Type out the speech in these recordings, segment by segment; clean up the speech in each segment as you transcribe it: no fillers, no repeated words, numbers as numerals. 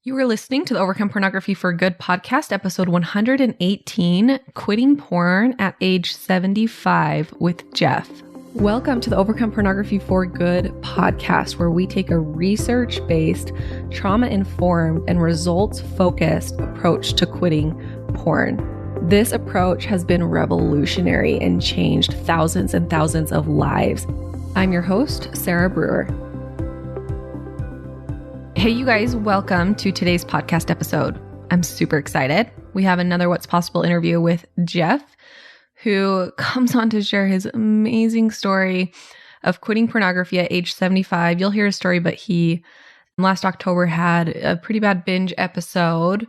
You are listening to the Overcome Pornography for Good podcast, episode 118, Quitting Porn at Age 75 with Jeff. Welcome to the Overcome Pornography for Good podcast, where we take a research-based, trauma-informed, and results-focused approach to quitting porn. This approach has been revolutionary and changed thousands and thousands of lives. I'm your host, Sarah Brewer. Hey, you guys, welcome to today's podcast episode. I'm super excited. We have another What's Possible interview with Jeff, who comes on to share his amazing story of quitting pornography at age 75. You'll hear his story, but he last October had a pretty bad binge episode,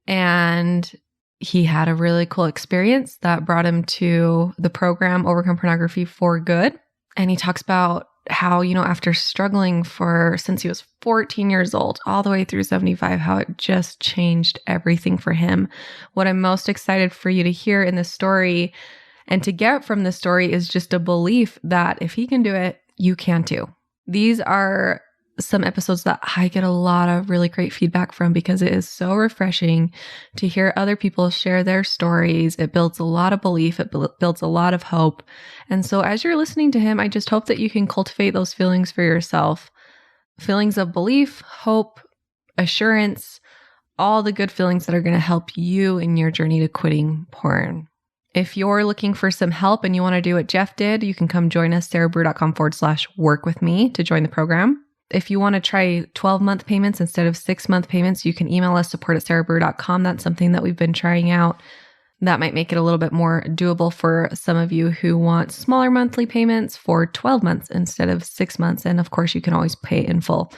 and he had a really cool experience that brought him to the program Overcome Pornography for Good. And he talks about how, after struggling since he was 14 years old, all the way through 75, how it just changed everything for him. What I'm most excited for you to hear in this story and to get from this story is just a belief that if he can do it, you can too. These are some episodes that I get a lot of really great feedback from because it is so refreshing to hear other people share their stories. It builds a lot of belief. It builds a lot of hope. And so as you're listening to him, I just hope that you can cultivate those feelings for yourself. Feelings of belief, hope, assurance, all the good feelings that are going to help you in your journey to quitting porn. If you're looking for some help and you want to do what Jeff did, you can come join us, sarahbrewer.com/work with me to join the program. If you want to try 12-month payments instead of 6-month payments, you can email us support@sarahbrewer.com. That's something that we've been trying out. That might make it a little bit more doable for some of you who want smaller monthly payments for 12 months instead of 6 months. And of course, you can always pay in full.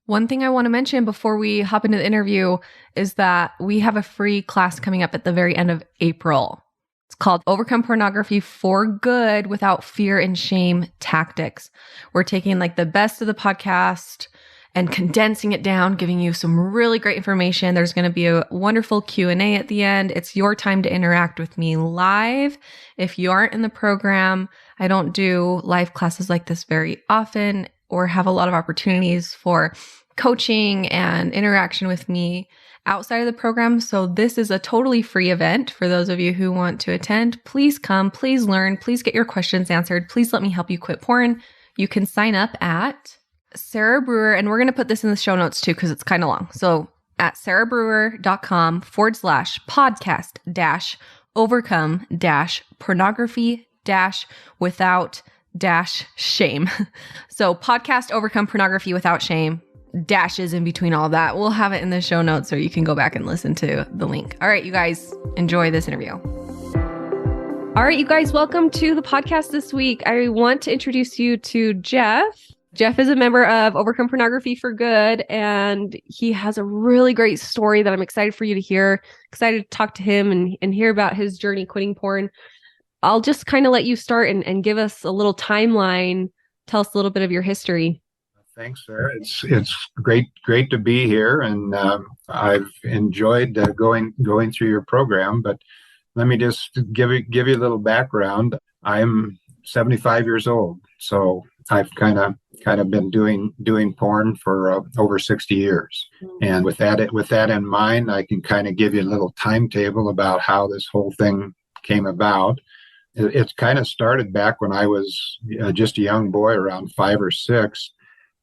One thing I want to mention before we hop into the interview is that we have a free class coming up at the very end of April. It's called Overcome Pornography for Good Without Fear and Shame Tactics. We're taking the best of the podcast and condensing it down, giving you some really great information. There's going to be a wonderful Q&A at the end. It's your time to interact with me live. If you aren't in the program, I don't do live classes like this very often or have a lot of opportunities for coaching and interaction with me outside of the program. So this is a totally free event for those of you who want to attend. Please come, please learn, please get your questions answered. Please let me help you quit porn. You can sign up at Sarah Brewer, and we're going to put this in the show notes too, because it's kind of long. So at sarahbrewer.com/podcast-overcome-pornography-without-shame. So podcast Overcome Pornography Without Shame. Dashes in between all that. We'll have it in the show notes so you can go back and listen to the link. All right, you guys, enjoy this interview. All right, you guys, welcome to the podcast this week. I want to introduce you to Jeff. Jeff is a member of Overcome Pornography for Good, and he has a really great story that I'm excited for you to hear. Excited to talk to him and hear about his journey quitting porn. I'll just kind of let you start and give us a little timeline. Tell us a little bit of your history. Thanks, Sarah. It's great to be here, and I've enjoyed going through your program. But let me just give you a little background. I'm 75 years old, so I've kind of been doing porn for over 60 years. And with that in mind, I can kind of give you a little timetable about how this whole thing came about. It kind of started back when I was just a young boy, around 5 or 6.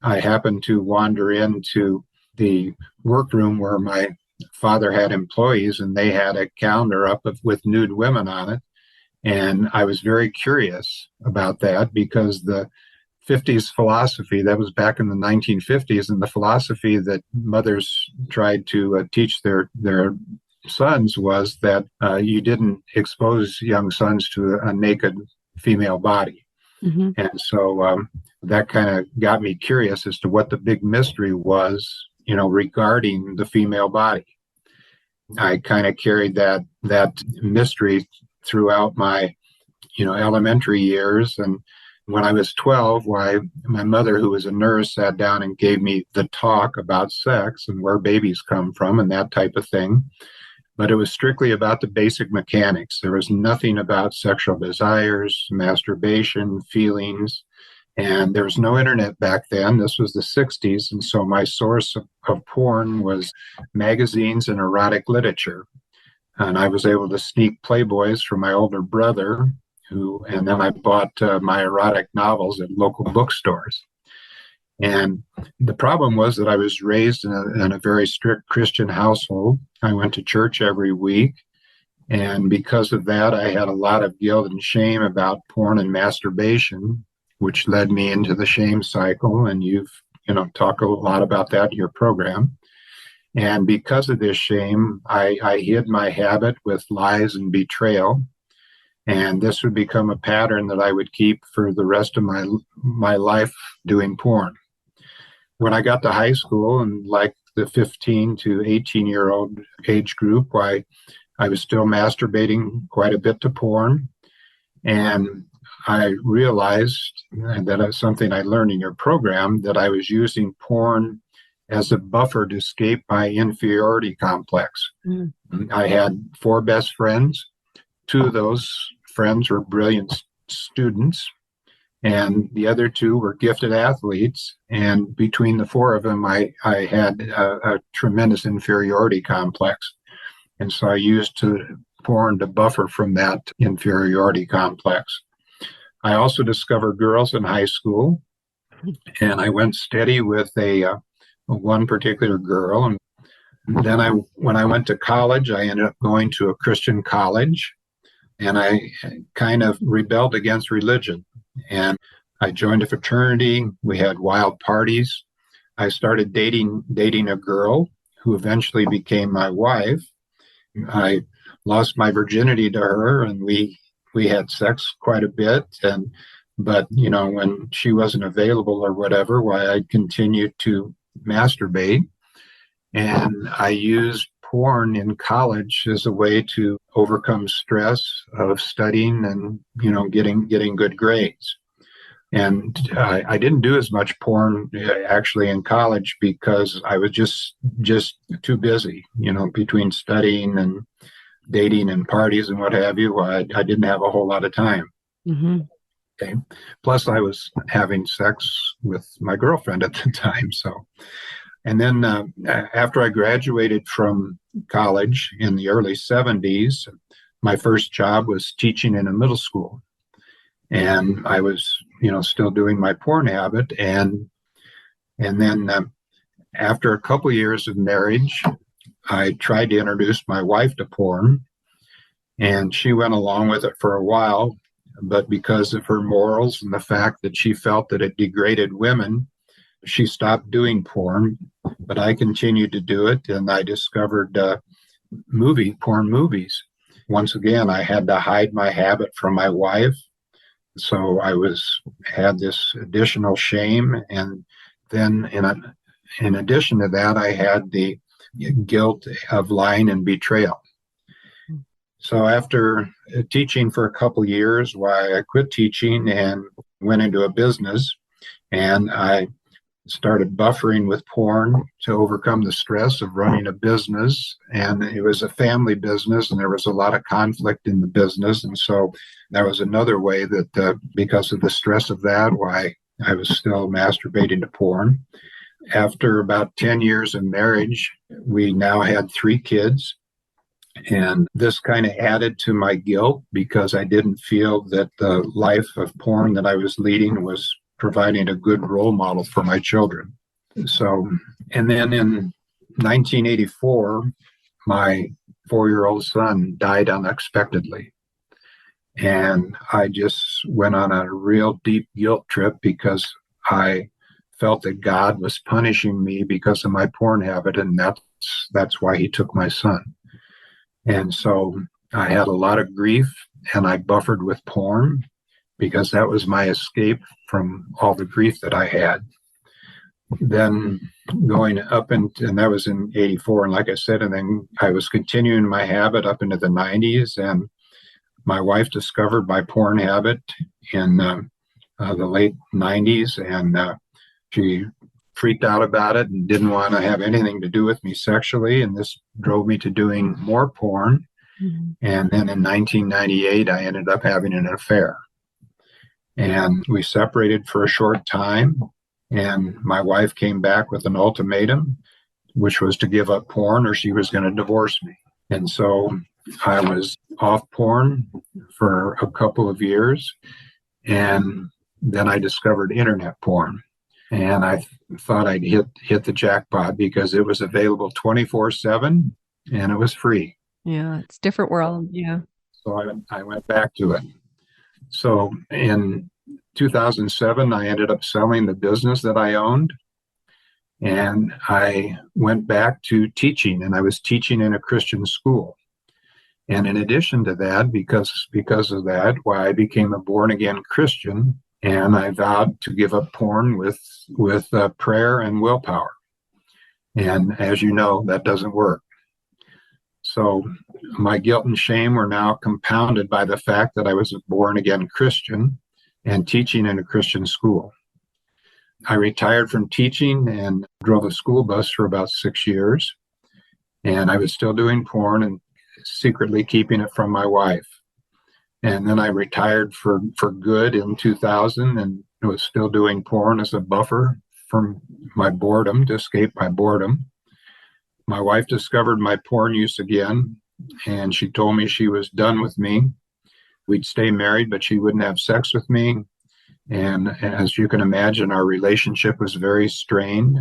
I happened to wander into the workroom where my father had employees, and they had a calendar up with nude women on it. And I was very curious about that because the 50s philosophy, that was back in the 1950s, and the philosophy that mothers tried to teach their sons was that you didn't expose young sons to a naked female body. Mm-hmm. And so that kind of got me curious as to what the big mystery was, regarding the female body. I kind of carried that mystery throughout my, elementary years. And when I was 12, my mother, who was a nurse, sat down and gave me the talk about sex and where babies come from and that type of thing. But it was strictly about the basic mechanics. There was nothing about sexual desires, masturbation, feelings. And there was no internet back then. This was the 60s. And so my source of porn was magazines and erotic literature. And I was able to sneak Playboys from my older brother, and then I bought my erotic novels at local bookstores. And the problem was that I was raised in a very strict Christian household. I went to church every week. And because of that, I had a lot of guilt and shame about porn and masturbation, which led me into the shame cycle. And you've, talked a lot about that in your program. And because of this shame, I hid my habit with lies and betrayal. And this would become a pattern that I would keep for the rest of my life doing porn. When I got to high school, and like the 15 to 18-year-old age group, I was still masturbating quite a bit to porn. And I realized that it's something I learned in your program, that I was using porn as a buffer to escape my inferiority complex. Mm. I had 4 best friends. 2 of those friends were brilliant students, and the other 2 were gifted athletes. And between the 4 of them, I had a tremendous inferiority complex. And so I used porn to buffer from that inferiority complex. I also discovered girls in high school, and I went steady with one particular girl. And then when I went to college, I ended up going to a Christian college, and I kind of rebelled against religion. And I joined a fraternity. We had wild parties. I started dating a girl who eventually became my wife. I lost my virginity to her, and we had sex quite a bit. But when she wasn't available or whatever, I continued to masturbate. And I used porn in college as a way to overcome stress of studying and getting good grades. And I didn't do as much porn actually in college because I was just too busy, between studying and dating and parties and what have you. I didn't have a whole lot of time. Mm-hmm. Okay. Plus, I was having sex with my girlfriend at the time. And then after I graduated from college in the early 70s, my first job was teaching in a middle school. And I was, still doing my porn habit. And then after a couple of years of marriage, I tried to introduce my wife to porn. And she went along with it for a while. But because of her morals and the fact that she felt that it degraded women, she stopped doing porn. But I continued to do it. And I discovered porn movies. Once again, I had to hide my habit from my wife. So I had this additional shame. And then in addition to that, I had the guilt of lying and betrayal. So after teaching for a couple of years, I quit teaching and went into a business, and I started buffering with porn to overcome the stress of running a business. And it was a family business, and there was a lot of conflict in the business. And so that was another way that because of the stress of that, why I was still masturbating to porn. After about 10 years of marriage, we now had 3 kids. And this kind of added to my guilt because I didn't feel that the life of porn that I was leading was providing a good role model for my children. So, and then in 1984, my 4-year-old son died unexpectedly. And I just went on a real deep guilt trip because I felt that God was punishing me because of my porn habit, and that's why he took my son. And so I had a lot of grief, and I buffered with porn because that was my escape from all the grief that I had. Then going up, and that was in 84. And like I said, and then I was continuing my habit up into the 90s. And my wife discovered my porn habit in the late 90s. And she freaked out about it and didn't want to have anything to do with me sexually. And this drove me to doing more porn. Mm-hmm. And then in 1998, I ended up having an affair. And we separated for a short time. And my wife came back with an ultimatum, which was to give up porn or she was going to divorce me. And so I was off porn for a couple of years. And then I discovered internet porn. And I thought I'd hit the jackpot because it was available 24/7 and it was free. Yeah, it's a different world. Yeah. So I went back to it. So in 2007, I ended up selling the business that I owned. And I went back to teaching, and I was teaching in a Christian school. And in addition to that, because of that, why I became a born again Christian, and I vowed to give up porn with prayer and willpower. And as you know, that doesn't work. So my guilt and shame were now compounded by the fact that I was a born again Christian and teaching in a Christian school. I retired from teaching and drove a school bus for about 6 years. And I was still doing porn and secretly keeping it from my wife. And then I retired for good in 2000 and was still doing porn as a buffer from my boredom, to escape my boredom. My wife discovered my porn use again, and she told me she was done with me. We'd stay married, but she wouldn't have sex with me. And as you can imagine, our relationship was very strained.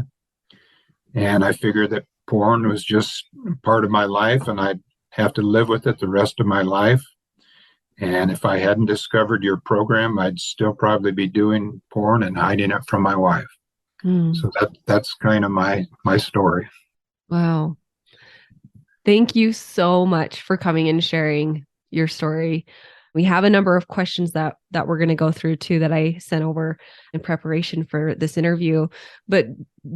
And I figured that porn was just part of my life and I'd have to live with it the rest of my life. And if I hadn't discovered your program, I'd still probably be doing porn and hiding it from my wife. So that's kind of my story. Wow. Thank you so much for coming and sharing your story. We have a number of questions that we're going to go through too, that I sent over in preparation for this interview. But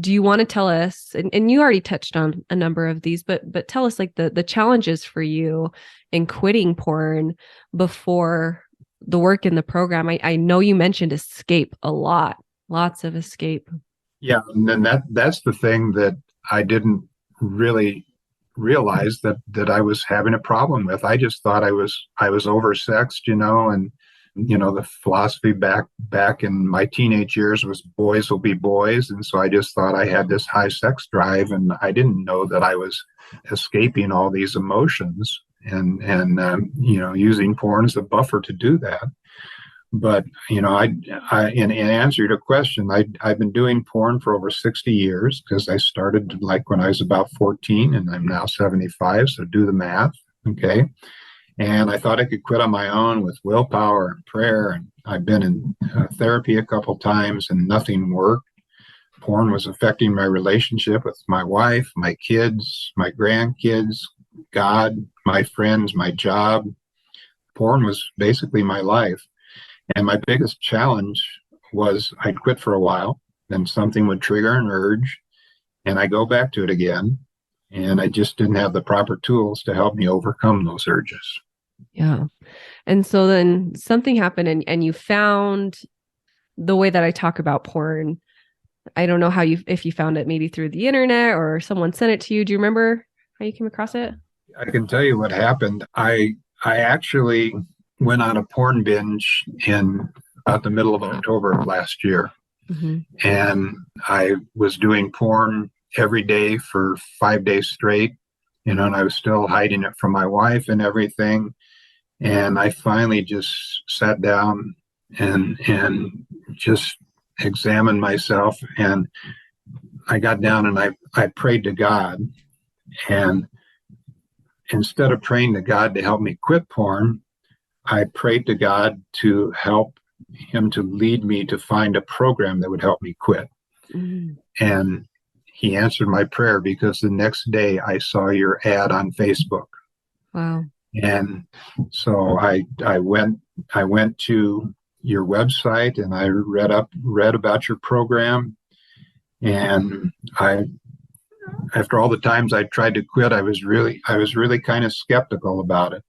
do you want to tell us, and you already touched on a number of these, but tell us like the challenges for you in quitting porn before the work in the program. I know you mentioned escape a lot, lots of escape. Yeah, and then that's the thing that I didn't really realize that I was having a problem with. I just thought I was oversexed, and the philosophy back in my teenage years was boys will be boys, and so I just thought I had this high sex drive, and I didn't know that I was escaping all these emotions and using porn as a buffer to do that. But I in answer to your question, I've been doing porn for over 60 years because I started like when I was about 14 and I'm now 75. So do the math, okay? And I thought I could quit on my own with willpower and prayer. And I've been in therapy a couple times and nothing worked. Porn was affecting my relationship with my wife, my kids, my grandkids, God, my friends, my job. Porn was basically my life. And my biggest challenge was I'd quit for a while, then something would trigger an urge, and I go back to it again. And I just didn't have the proper tools to help me overcome those urges. Yeah. And so then something happened and you found the way that I talk about porn. I don't know if you found it maybe through the internet or someone sent it to you. Do you remember how you came across it? I can tell you what happened. I actually went on a porn binge in about the middle of October of last year. Mm-hmm. And I was doing porn every day for 5 days straight, and I was still hiding it from my wife and everything. And I finally just sat down and just examined myself. And I got down and I prayed to God. And instead of praying to God to help me quit porn, I prayed to God to help him to lead me to find a program that would help me quit. Mm-hmm. And he answered my prayer because the next day I saw your ad on Facebook. Wow. And so I went to your website and I read about your program. And after all the times I tried to quit, I was really kind of skeptical about it.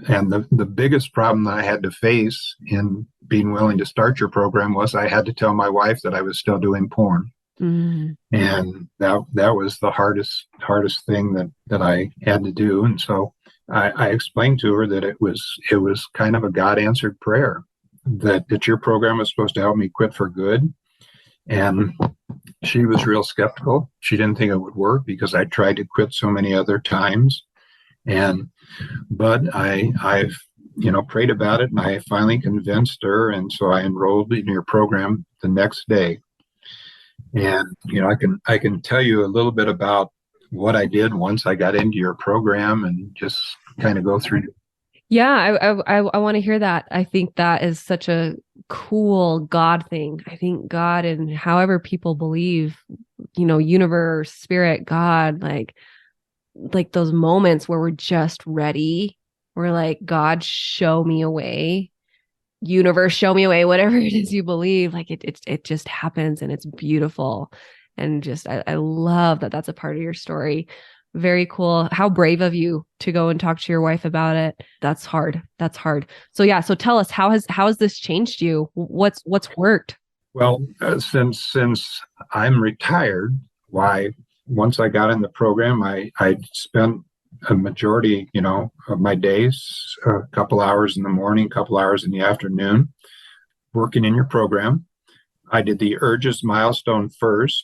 And the biggest problem that I had to face in being willing to start your program was I had to tell my wife that I was still doing porn. Mm-hmm. And that was the hardest thing that I had to do. And so I explained to her that it was kind of a God answered prayer. that your program was supposed to help me quit for good. And she was real skeptical. She didn't think it would work because I tried to quit so many other times. But I've prayed about it, and I finally convinced her, and so I enrolled in your program the next day. And I can tell you a little bit about what I did once I got into your program, and just kind of go through. Yeah, I want to hear that. I think that is such a cool God thing. I think God, and however people believe, universe, spirit, God, like those moments where we're just ready. We're like, God, show me a way. Universe, show me a way. Whatever it is you believe, like it just happens, and it's beautiful. And just I love that that's a part of your story. Very cool. How brave of you to go and talk to your wife about it. That's hard. That's hard. So yeah. So tell us, how has this changed you? What's worked? Well, since I'm retired, why once I got in the program, I spent a majority, of my days, a couple hours in the morning, a couple hours in the afternoon, working in your program. I did the urges milestone first,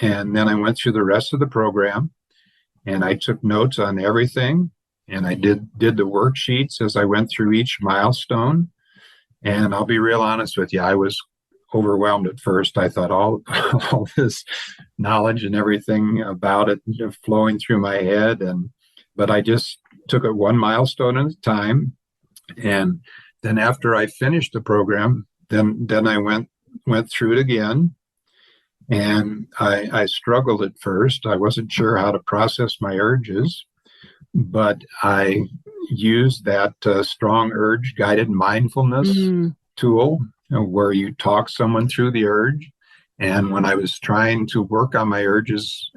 and then I went through the rest of the program, and I took notes on everything, and I did the worksheets as I went through each milestone. And I'll be real honest with you, I was overwhelmed at first. I thought all this knowledge and everything about it flowing through my head, but I just took it one milestone at a time. And then after I finished the program, then I went through it again. And I struggled at first. I wasn't sure how to process my urges, but I used that strong urge guided mindfulness tool, where you talk someone through the urge. And when I was trying to work on my urges,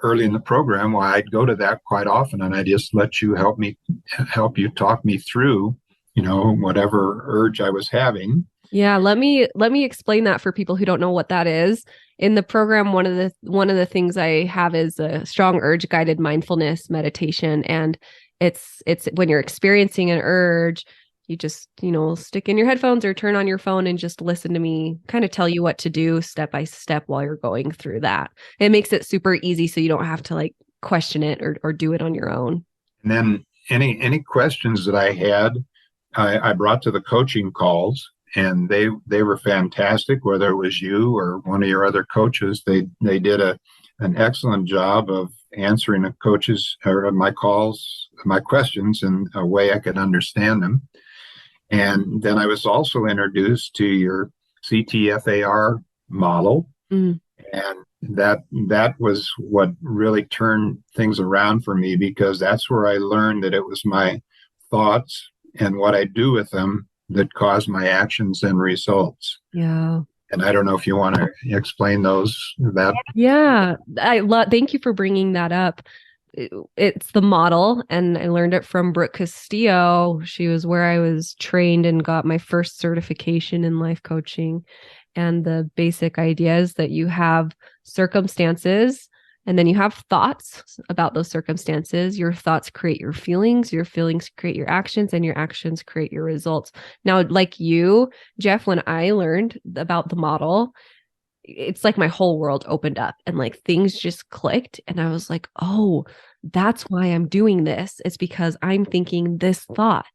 early in the program, well, I'd go to that quite often, and I just let you help you talk me through, whatever urge I was having. Yeah, let me explain that for people who don't know what that is. In the program, one of the things I have is a strong urge guided mindfulness meditation, and it's when you're experiencing an urge, you just, stick in your headphones or turn on your phone and just listen to me kind of tell you what to do step by step while you're going through that. It makes it super easy so you don't have to like question it or do it on your own. And then any questions that I had, I brought to the coaching calls, and they were fantastic. Whether it was you or one of your other coaches, they did an excellent job of answering the coaches or my calls, my questions in a way I could understand them. And then I was also introduced to your CTFAR model, and that was what really turned things around for me, because that's where I learned that it was my thoughts and what I do with them that cause my actions and results. Yeah. And I don't know if you want to explain that. Yeah. Thank you for bringing that up. It's the model, and I learned it from Brooke Castillo. She was where I was trained and got my first certification in life coaching. And the basic idea is that you have circumstances, and then you have thoughts about those circumstances. Your thoughts create your feelings create your actions, and your actions create your results. Now, like you, Jeff, when I learned about the model, it's like my whole world opened up, and like things just clicked. And I was like, oh, that's why I'm doing this. It's because I'm thinking this thought.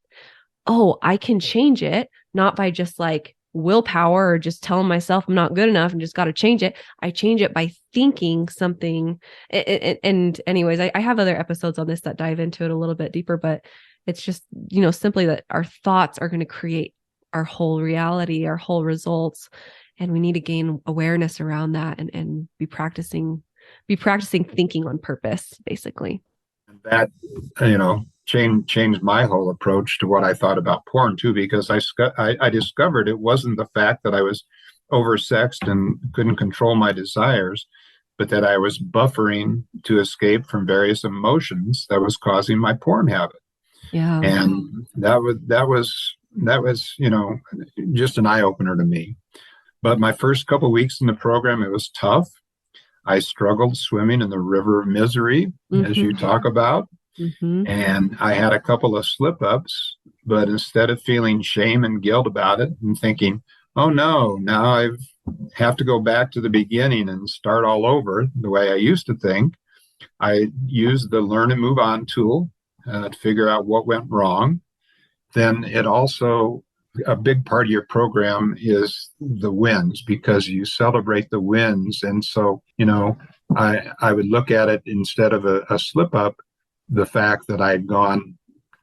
Oh, I can change it, not by just like willpower or just telling myself I'm not good enough and just got to change it. I change it by thinking something. And anyways, I have other episodes on this that dive into it a little bit deeper, but it's just, simply that our thoughts are going to create our whole reality, our whole results. And we need to gain awareness around that and be practicing thinking on purpose, basically. That, changed my whole approach to what I thought about porn too, because I discovered it wasn't the fact that I was oversexed and couldn't control my desires, but that I was buffering to escape from various emotions that was causing my porn habit. Yeah. And that was just an eye opener to me. But my first couple of weeks in the program, it was tough. I struggled swimming in the river of misery, as you talk about. And I had a couple of slip-ups But instead of feeling shame and guilt about it and thinking, oh no, now I have to go back to the beginning and start all over the way I used to think, I used the learn and move on tool to figure out what went wrong. Then it also, a big part of your program is the wins because you celebrate the wins. And so, I would look at it instead of a slip up, the fact that I'd gone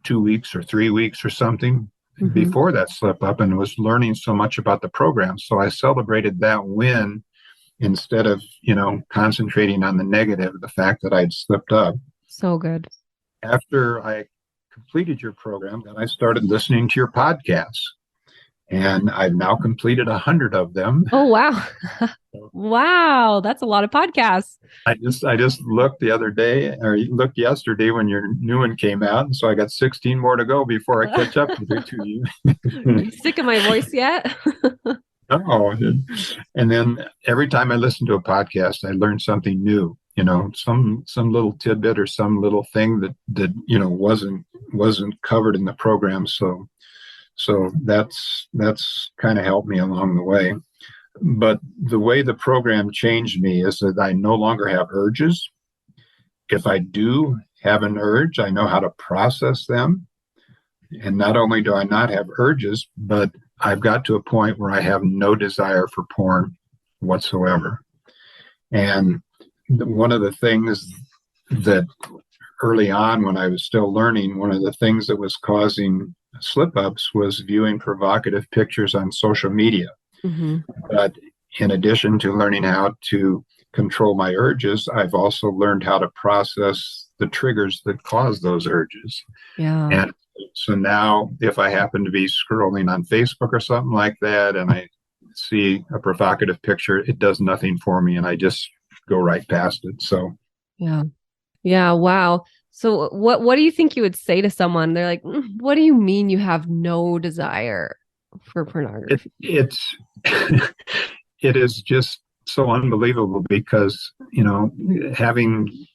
2 weeks or 3 weeks or something before that slip up and was learning so much about the program. So I celebrated that win instead of, concentrating on the negative, the fact that I'd slipped up. So good. After I completed your program, then I started listening to your podcasts. And I've now completed 100 of them. Oh, wow. Wow. That's a lot of podcasts. I just looked the other day, or looked yesterday when your new one came out. And so I got 16 more to go before I catch up to you. Are you sick of my voice yet? Oh, and then every time I listen to a podcast, I learn something new, some little tidbit or some little thing that wasn't covered in the program. So that's kind of helped me along the way. But the way the program changed me is that I no longer have urges. If I do have an urge, I know how to process them. And not only do I not have urges, but I've got to a point where I have no desire for porn whatsoever. And one of the things that early on when I was still learning, one of the things that was causing slip-ups was viewing provocative pictures on social media. But in addition to learning how to control my urges, I've also learned how to process the triggers that cause those urges. Yeah. And so now if I happen to be scrolling on Facebook or something like that and I see a provocative picture, it does nothing for me and I just go right past it. So yeah, wow. So what do you think you would say to someone? They're like, what do you mean you have no desire for pornography? It is just so unbelievable because, having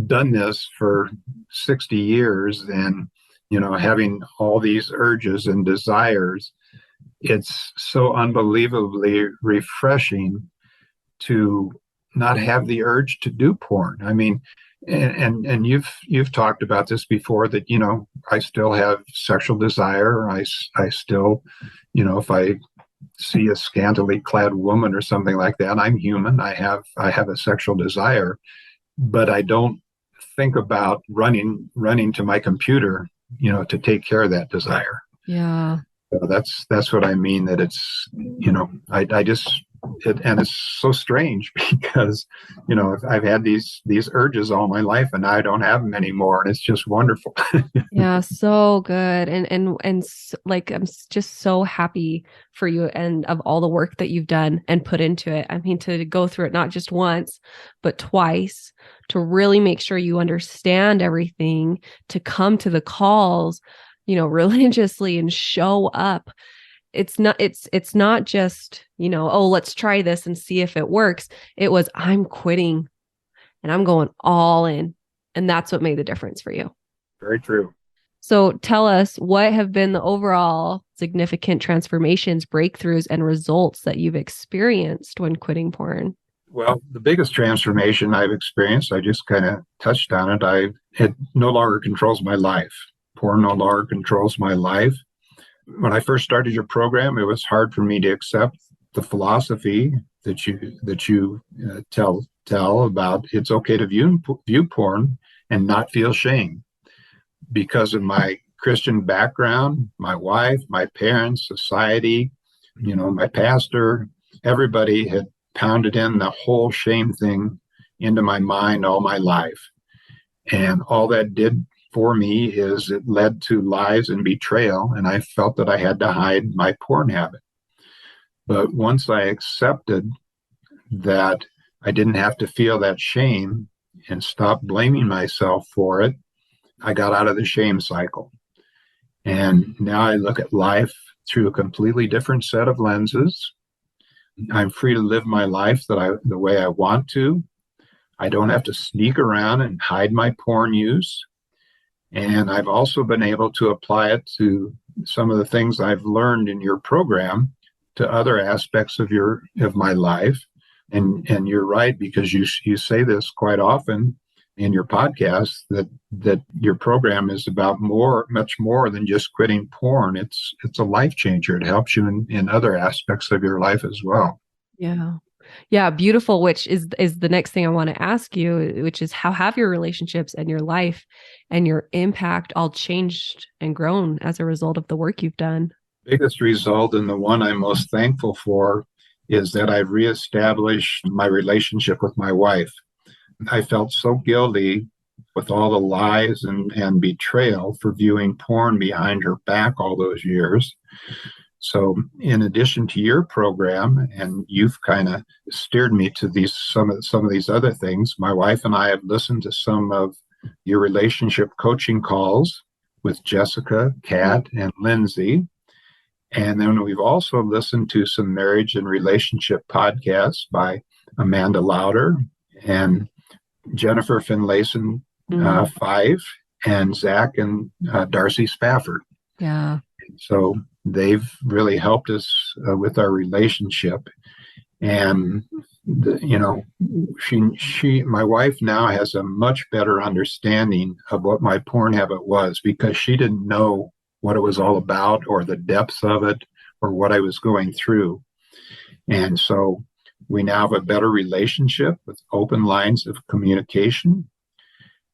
done this for 60 years and, having all these urges and desires, it's so unbelievably refreshing to not have the urge to do porn. I mean, and you've talked about this before that, I still have sexual desire. I still, if I see a scantily clad woman or something like that, I'm human. I have a sexual desire, but I don't think about running to my computer, to take care of that desire. Yeah. So that's what I mean, that it's, I just, and it's so strange because, I've had these urges all my life and I don't have them anymore. And it's just wonderful. Yeah, so good. Like, I'm just so happy for you and of all the work that you've done and put into it. I mean, to go through it, not just once, but twice, to really make sure you understand everything, to come to the calls, religiously and show up. It's not just, oh, let's try this and see if it works. It was, I'm quitting and I'm going all in. And that's what made the difference for you. Very true. So tell us, what have been the overall significant transformations, breakthroughs, and results that you've experienced when quitting porn? Well, the biggest transformation I've experienced, I just kind of touched on it. It no longer controls my life. Porn no longer controls my life. When I first started your program, it was hard for me to accept the philosophy that you tell about. It's okay to view porn and not feel shame. Because of my Christian background, my wife, my parents, society, my pastor, everybody had pounded in the whole shame thing into my mind all my life. And all that did for me is it led to lies and betrayal, and I felt that I had to hide my porn habit. But once I accepted that I didn't have to feel that shame and stop blaming myself for it, I got out of the shame cycle. And now I look at life through a completely different set of lenses. I'm free to live my life the way I want to. I don't have to sneak around and hide my porn use. And I've also been able to apply it to some of the things I've learned in your program to other aspects of my life. And you're right, because you say this quite often in your podcast, that your program is about much more than just quitting porn. It's a life changer. It helps you in other aspects of your life as well. Yeah. Yeah, beautiful, which is the next thing I want to ask you, which is how have your relationships and your life and your impact all changed and grown as a result of the work you've done? Biggest result, and the one I'm most thankful for, is that I've reestablished my relationship with my wife. I felt so guilty with all the lies and betrayal for viewing porn behind her back all those years. So, in addition to your program, and you've kind of steered me to some of these other things, my wife and I have listened to some of your relationship coaching calls with Jessica, Kat, and Lindsay. And then we've also listened to some marriage and relationship podcasts by Amanda Lauder and Jennifer Finlayson, Five, and Zach and Darcy Spafford. Yeah. So they've really helped us with our relationship. And my wife now has a much better understanding of what my porn habit was, because she didn't know what it was all about or the depths of it or what I was going through. And so we now have a better relationship with open lines of communication.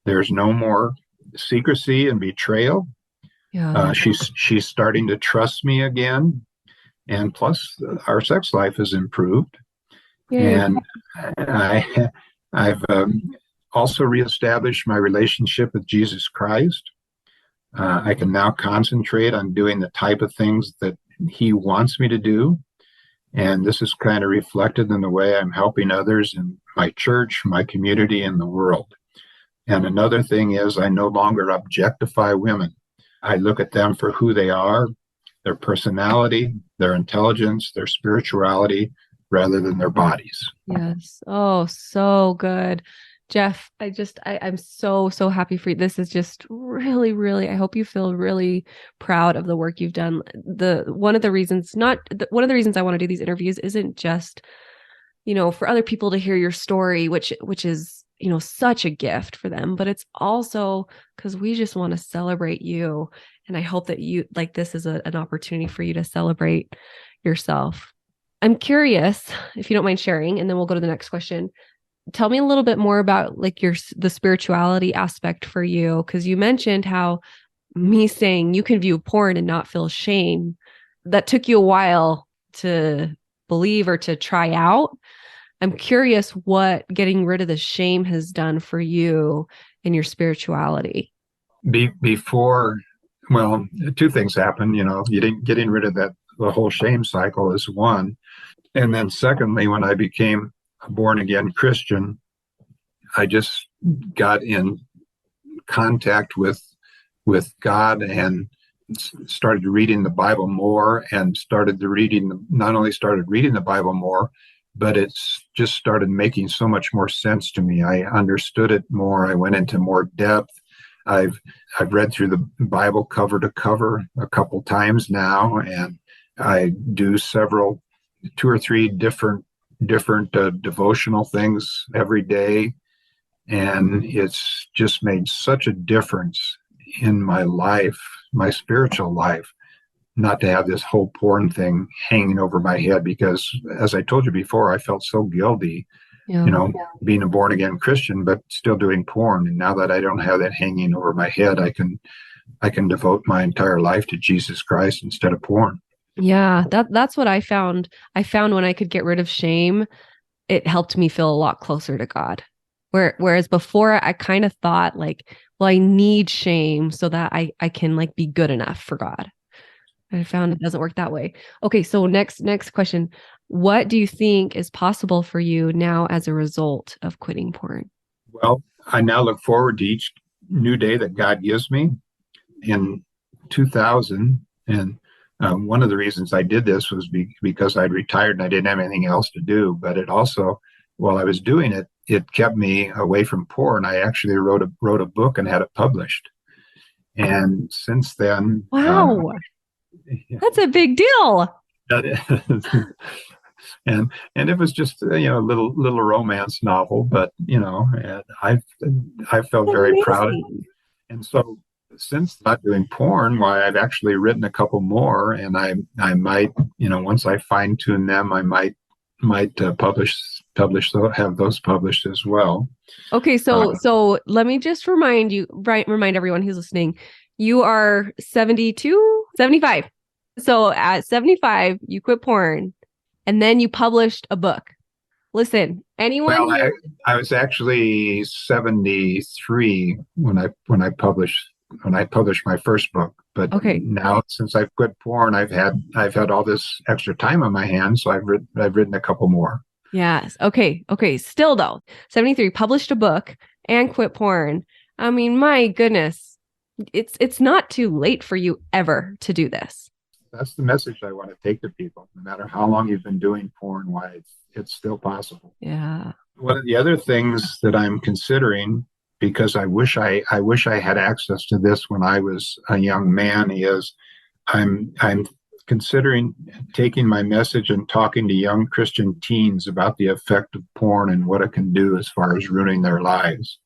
There's no more secrecy and betrayal. Yeah. She's starting to trust me again. And plus, our sex life has improved. Yay. And I've also reestablished my relationship with Jesus Christ. I can now concentrate on doing the type of things that he wants me to do. And this is kind of reflected in the way I'm helping others in my church, my community, and the world. And another thing is, I no longer objectify women. I look at them for who they are, their personality, their intelligence, their spirituality, rather than their bodies. Yes. Oh, so good. Jeff, I'm so happy for you. This is just really, really, I hope you feel really proud of the work you've done. One of the reasons I want to do these interviews isn't just, for other people to hear your story, which is, such a gift for them, but it's also because we just want to celebrate you. And I hope that this is an opportunity for you to celebrate yourself. I'm curious if you don't mind sharing, and then we'll go to the next question. Tell me a little bit more about the spirituality aspect for you, because you mentioned how me saying you can view porn and not feel shame, that took you a while to believe or to try out. I'm curious what getting rid of the shame has done for you in your spirituality. Before, well, two things happened. Getting rid of the whole shame cycle is one. And then secondly, when I became a born again Christian, I just got in contact with God and started reading the Bible more, and not only started reading the Bible more, but it's just started making so much more sense to me. I understood it more. I went into more depth. I've read through the Bible cover to cover a couple times now, and I do two or three different devotional things every day, and it's just made such a difference in my life, my spiritual life, not to have this whole porn thing hanging over my head, because as I told you before, I felt so guilty, being a born again Christian, but still doing porn. And now that I don't have that hanging over my head, I can devote my entire life to Jesus Christ instead of porn. Yeah, that's what I found. I found when I could get rid of shame, it helped me feel a lot closer to God. Whereas before I kind of thought well, I need shame so that I can be good enough for God. And I found it doesn't work that way. Okay, so next question. What do you think is possible for you now as a result of quitting porn? Well, I now look forward to each new day that God gives me. In 2000, and one of the reasons I did this was because I'd retired and I didn't have anything else to do. But it also, while I was doing it, it kept me away from porn. I actually wrote a book and had it published. And since then, Wow. yeah, That's a big deal. and it was just a little romance novel, but and I felt very proud. Amazing. And so since not doing porn, why I've actually written a couple more, and I might once I fine tune them, I might have those published as well. Okay, Uh, so let me just remind everyone who's listening. You are 72, 75. So at 75, you quit porn and then you published a book. Listen, anyone well, here? I was actually 73 when I published my first book. But Okay. now, since I've quit porn, I've had all this extra time on my hands, so I've written a couple more. Yes. Okay. Okay. Still though, 73 published a book and quit porn. I mean, my goodness. It's not too late for you ever to do this. That's the message I want to take to people. No matter how long you've been doing porn, why it's still possible. Yeah. One of the other things that I'm considering, because I wish I had access to this when I was a young man, is I'm considering taking my message and talking to young Christian teens about the effect of porn and what it can do as far as ruining their lives.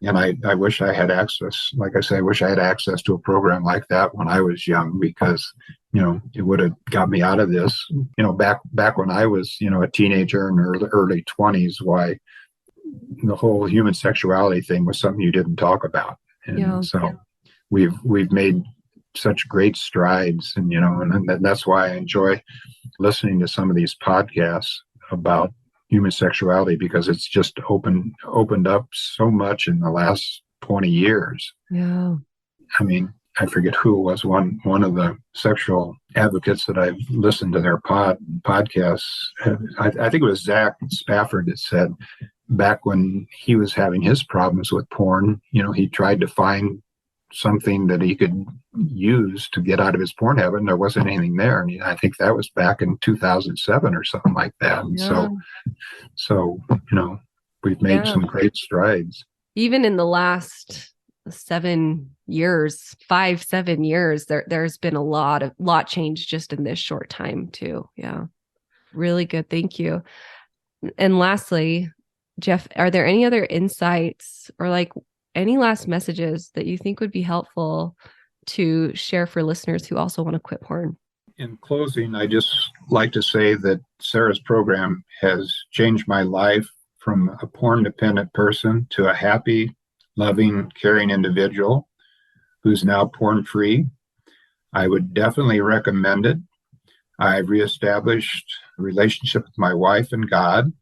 And I wish I had access, like I say, I wish I had access to a program like that when I was young, because, it would have got me out of this, back when I was, a teenager in early 20s, why the whole human sexuality thing was something you didn't talk about. Yeah. And so we've made such great strides, and that's why I enjoy listening to some of these podcasts about human sexuality, because it's just opened up so much in the last 20 yeyears. Yeah. I mean, I forget who it was, one of the sexual advocates that I've listened to their podcasts. I think it was Zach Spafford that said back when he was having his problems with porn, he tried to find something that he could use to get out of his porn habit, and there wasn't anything there. And I think that was back in 2007 or something like that. And Yeah. so we've made Yeah. some great strides. Even in the last 7 years, 5, 7 years, there's been a lot change just in this short time too. Yeah. Really good. Thank you. And lastly, Jeff, are there any other insights or like any last messages that you think would be helpful to share for listeners who also want to quit porn? In closing, I just like to say that Sarah's program has changed my life from a porn dependent person to a happy, loving, caring individual who's now porn free. I would definitely recommend it. I've reestablished a relationship with my wife and God,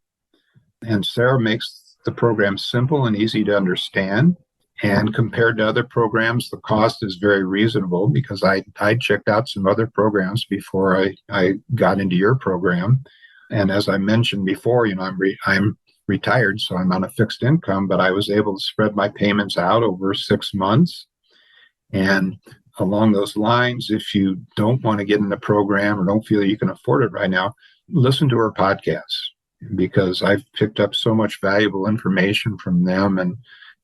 and Sarah makes the program simple and easy to understand. And compared to other programs, the cost is very reasonable, because I checked out some other programs before I got into your program. And as I mentioned before, I'm retired, so I'm on a fixed income, but I was able to spread my payments out over 6 months. And along those lines, if you don't want to get in the program or don't feel you can afford it right now, listen to her podcasts, because I've picked up so much valuable information from them. And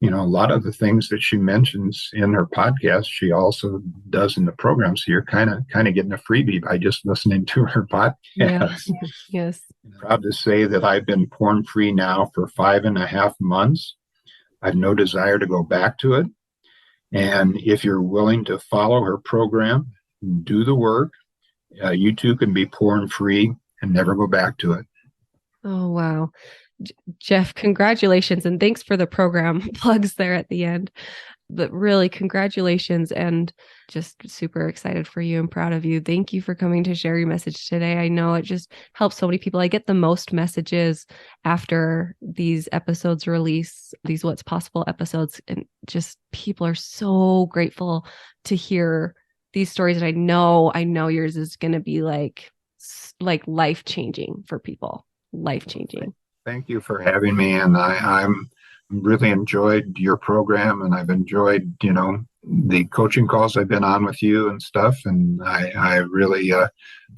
a lot of the things that she mentions in her podcast, she also does in the program. So you're kind of getting a freebie by just listening to her podcast. Yeah. Yes. I'm proud to say that I've been porn free now for 5.5 months. I've no desire to go back to it. And if you're willing to follow her program, do the work, you too can be porn free and never go back to it. Oh, wow. Jeff, congratulations. And thanks for the program plugs there at the end. But really, congratulations, and just super excited for you and proud of you. Thank you for coming to share your message today. I know it just helps so many people. I get the most messages after these episodes release, these What's Possible episodes, and just people are so grateful to hear these stories. And I know yours is going to be like life-changing for people, life-changing. Thank you for having me. And I'm really enjoyed your program, and I've enjoyed, the coaching calls I've been on with you and stuff. And I really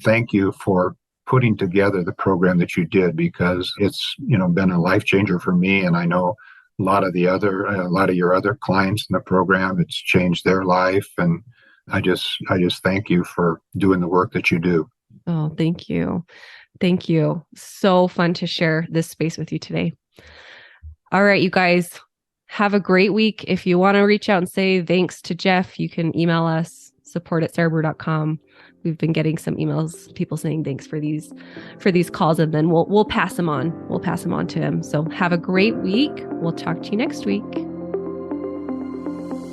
thank you for putting together the program that you did, because it's, been a life changer for me. And I know lot of your other clients in the program. It's changed their life, and I just thank you for doing the work that you do. Oh, thank you. Thank you. So fun to share this space with you today. All right, you guys, have a great week. If you want to reach out and say thanks to Jeff, you can email us, support@sarahbrewer.com. We've been getting some emails, people saying thanks for these calls, and then we'll pass them on. We'll pass them on to him. So have a great week. We'll talk to you next week.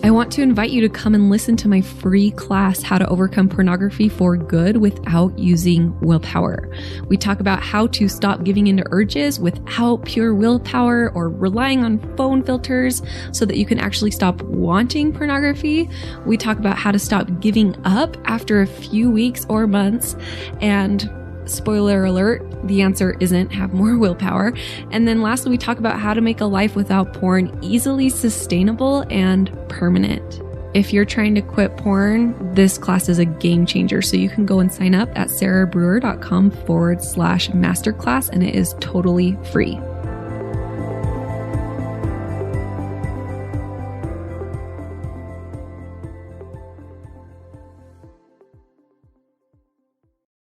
I want to invite you to come and listen to my free class, How to Overcome Pornography for Good Without Using Willpower. We talk about how to stop giving into urges without pure willpower or relying on phone filters so that you can actually stop wanting pornography. We talk about how to stop giving up after a few weeks or months. And spoiler alert, the answer isn't have more willpower. And then lastly, we talk about how to make a life without porn easily sustainable and permanent. If you're trying to quit porn, this class is a game changer. So you can go and sign up at sarahbrewer.com/masterclass, and it is totally free.